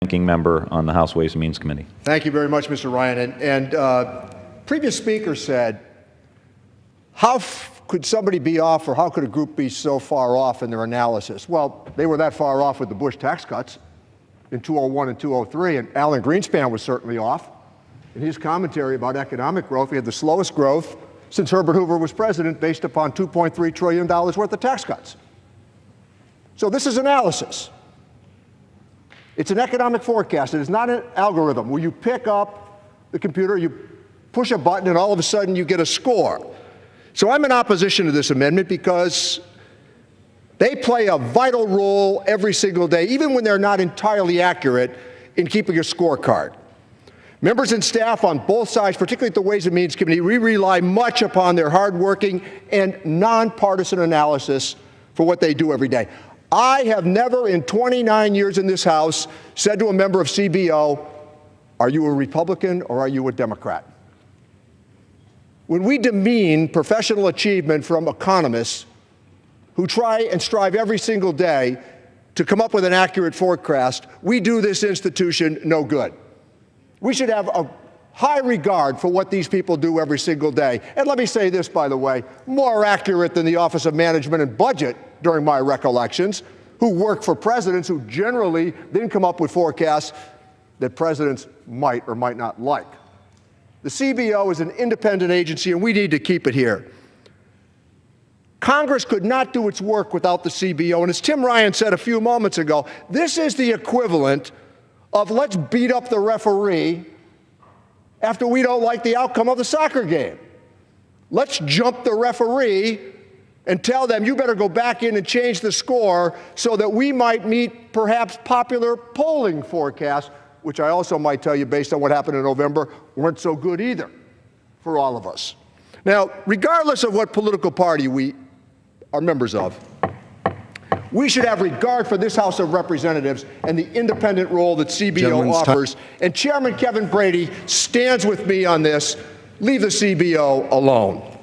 ranking member on the House Ways and Means Committee. Thank you very much, Mr. Ryan. And previous speaker said, how could somebody be off, or how could a group be so far off in their analysis? Well, they were that far off with the Bush tax cuts in 2001 and 2003, and Alan Greenspan was certainly off. In his commentary about economic growth, we had the slowest growth since Herbert Hoover was president, based upon $2.3 trillion worth of tax cuts. So this is analysis. It's an economic forecast. It is not an algorithm where you pick up the computer, you push a button, and all of a sudden you get a score. So I'm in opposition to this amendment because they play a vital role every single day, even when they're not entirely accurate, in keeping a scorecard. Members and staff on both sides, particularly at the Ways and Means Committee, we rely much upon their hardworking and nonpartisan analysis for what they do every day. I have never in 29 years in this House said to a member of CBO, are you a Republican or are you a Democrat? When we demean professional achievement from economists who try and strive every single day to come up with an accurate forecast, we do this institution no good. We should have a high regard for what these people do every single day. And let me say this, by the way, more accurate than the Office of Management and Budget during my recollections, who work for presidents who generally then come up with forecasts that presidents might or might not like. The CBO is an independent agency, and we need to keep it here. Congress could not do its work without the CBO, and as Tim Ryan said a few moments ago, this is the equivalent of let's beat up the referee after we don't like the outcome of the soccer game. Let's jump the referee and tell them, you better go back in and change the score so that we might meet perhaps popular polling forecasts, which I also might tell you, based on what happened in November, weren't so good either for all of us. Now, regardless of what political party we are members of, we should have regard for this House of Representatives and the independent role that CBO offers. And Chairman Kevin Brady stands with me on this. Leave the CBO alone.